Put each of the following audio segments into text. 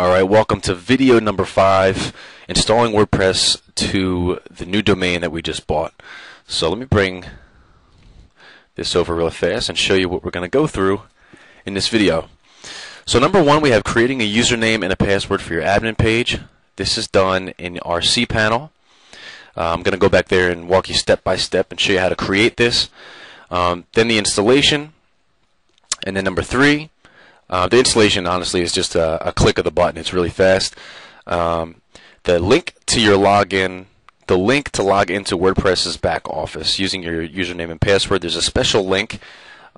Alright, welcome to video number 5, installing WordPress to the new domain that we just bought. So let me bring this over real fast and show you what we're going to go through in this video. So number 1, we have creating a username and a password for your admin page. This is done in our cPanel. I'm going to go back there and walk you step by step and show you how to create this. Then the installation, and then number 3, the installation honestly is just a click of the button. It's really fast. The link to your login, the link to log into WordPress's back office using your username and password. There's a special link.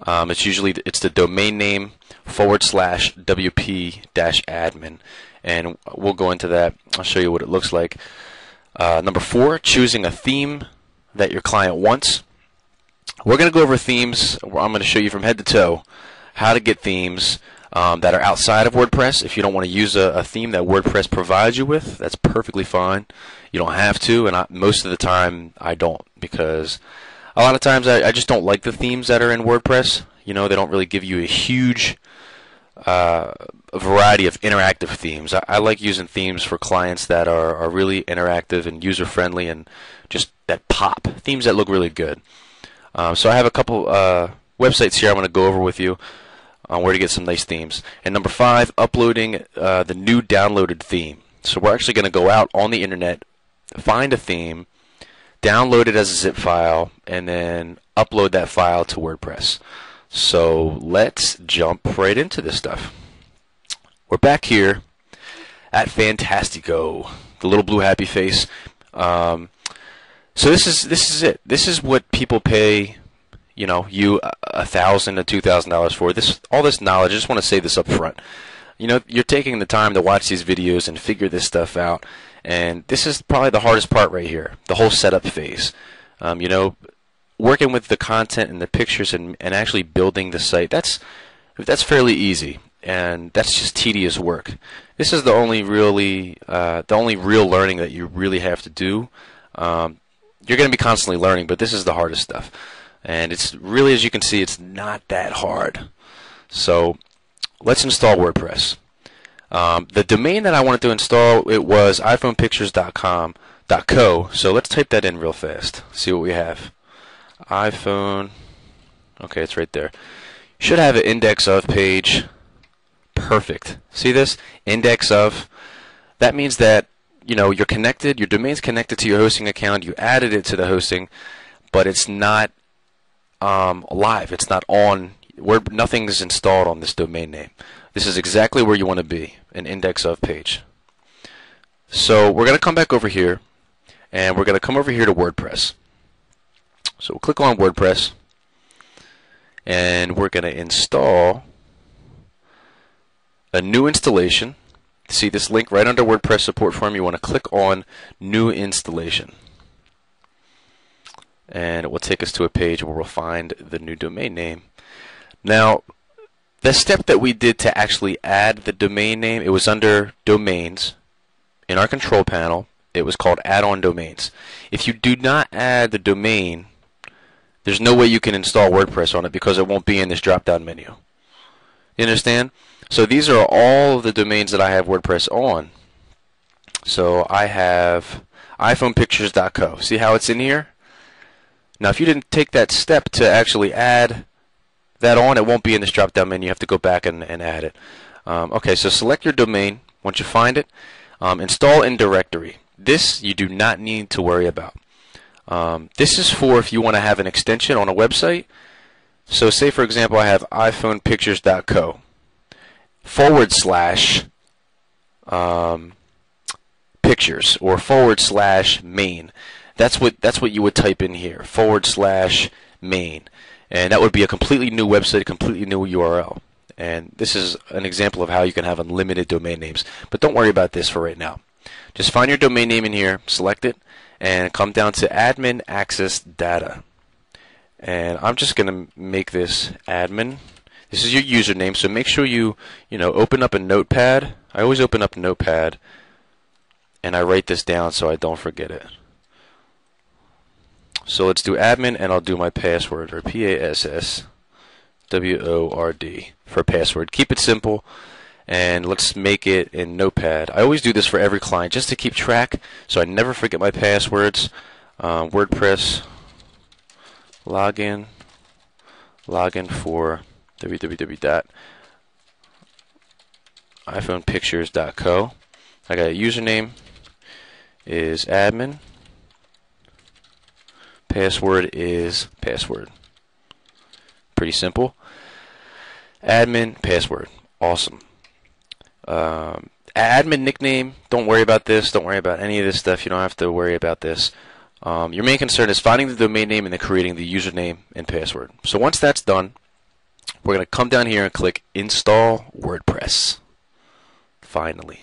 It's the domain name /wp-admin, and we'll go into that. I'll show you what it looks like. Number 4, choosing a theme that your client wants. We're going to go over themes. I'm going to show you from head to toe how to get themes that are outside of WordPress. If you don't want to use a theme that WordPress provides you with, that's perfectly fine. You don't have to, and most of the time I don't, because a lot of times I just don't like the themes that are in WordPress. You know, they don't really give you a huge variety of interactive themes. I like using themes for clients that are really interactive and user-friendly and just that pop. Themes that look really good. So I have a couple websites here I want to go over with you on where to get some nice themes. And number 5, uploading the new downloaded theme. So we're actually going to go out on the internet, find a theme, download it as a zip file, and then upload that file to WordPress. So let's jump right into this stuff. We're back here at Fantastico, the little blue happy face. So this is it. This is what people pay, you know, you $1,000 to $2,000 for. All this knowledge. I just want to say this up front. You know, you're taking the time to watch these videos and figure this stuff out, and this is probably the hardest part right here, the whole setup phase. You know, working with the content and the pictures and actually building the site, that's fairly easy, and that's just tedious work. This is the only real learning that you really have to do. You're going to be constantly learning, but this is the hardest stuff. And it's really, as you can see, it's not that hard. So let's install WordPress. The domain that I wanted to install, it was iPhonePictures.com.co. So let's type that in real fast. See what we have. iPhone. Okay, it's right there. Should have an index of page. Perfect. See this? Index of. That means that, you know, you're connected. Your domain's connected to your hosting account. You added it to the hosting, but it's not live. It's not on. Nothing is installed on this domain name. This is exactly where you want to be, an index of page. So we're going to come back over here, and we're going to come over here to WordPress. So we'll click on WordPress, and we're going to install a new installation. See this link right under WordPress support form? You want to click on New Installation. And it will take us to a page where we'll find the new domain name. Now, the step that we did to actually add the domain name, it was under Domains. In our control panel, it was called Add-on Domains. If you do not add the domain, there's no way you can install WordPress on it because it won't be in this drop-down menu. You understand? So these are all of the domains that I have WordPress on. So I have iPhonePictures.co. See how it's in here? Now, if you didn't take that step to actually add that on, it won't be in this drop-down menu. You have to go back and add it. Okay, so select your domain. Once you find it, install in directory. This you do not need to worry about. This is for if you want to have an extension on a website. So say, for example, I have iPhonePictures.co / pictures or / main. That's what you would type in here, / main. And that would be a completely new website, a completely new URL. And this is an example of how you can have unlimited domain names. But don't worry about this for right now. Just find your domain name in here, select it, and come down to admin access data. And I'm just going to make this admin. This is your username, so make sure you open up a notepad. I always open up Notepad, and I write this down so I don't forget it. So let's do admin, and I'll do my password, or PASSWORD for password. Keep it simple. and let's make it in Notepad. I always do this for every client just to keep track so I never forget my passwords. WordPress login for www.iPhonePictures.co. I got a username is admin. Password is password. Pretty simple. Admin, password. Awesome. Admin nickname, don't worry about this. Don't worry about any of this stuff. You don't have to worry about this. Your main concern is finding the domain name and then creating the username and password. So once that's done, we're going to come down here and click Install WordPress. Finally.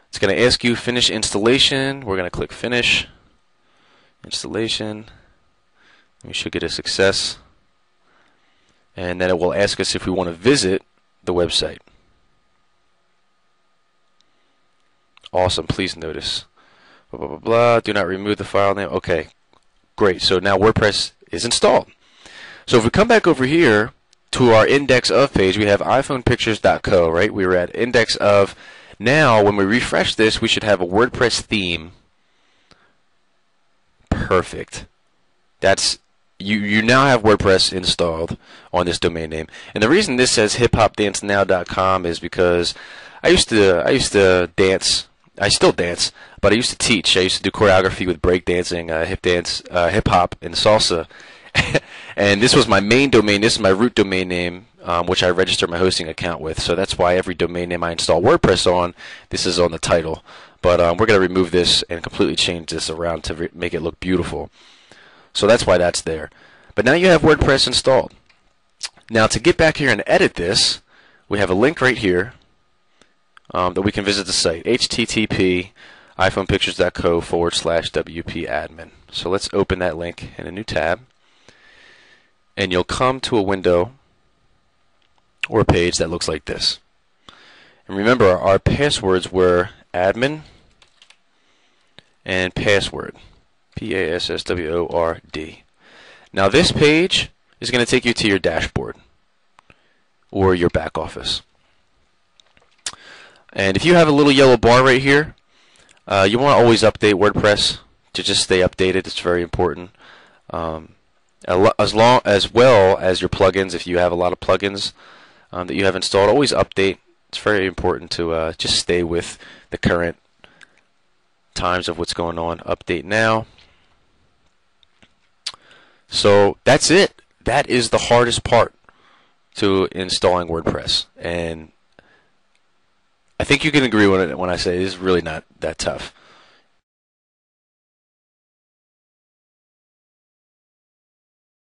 It's going to ask you finish installation. We're going to click finish installation. We should get a success. And then it will ask us if we want to visit the website. Awesome. Please notice. Blah, blah, blah, blah. Do not remove the file name. Okay. Great. So now WordPress is installed. So if we come back over here to our index of page, we have iPhonePictures.co, right? We were at index of. Now, when we refresh this, we should have a WordPress theme. Perfect. That's you now have WordPress installed on this domain name. And the reason this says hiphopdancenow.com is because I used to dance. I still dance, but I used to teach. I used to do choreography with breakdancing, hip hop, and salsa. And this was my main domain. This is my root domain name, which I registered my hosting account with. So that's why every domain name I install WordPress on, this is on the title. But we're going to remove this and completely change this around to make it look beautiful. So that's why that's there. But now you have WordPress installed. Now to get back here and edit this, we have a link right here that we can visit the site. http iPhonePictures.co/WP-admin. So let's open that link in a new tab. And you'll come to a window or a page that looks like this. And remember, our passwords were admin and password. Password. Now this page is going to take you to your dashboard or your back office. And if you have a little yellow bar right here, you want to always update WordPress to just stay updated. It's very important. As well as your plugins, if you have a lot of plugins that you have installed, always update. It's very important to just stay with the current times of what's going on. Update now. So that's it. That is the hardest part to installing WordPress, and I think you can agree with it when I say it is really not that tough.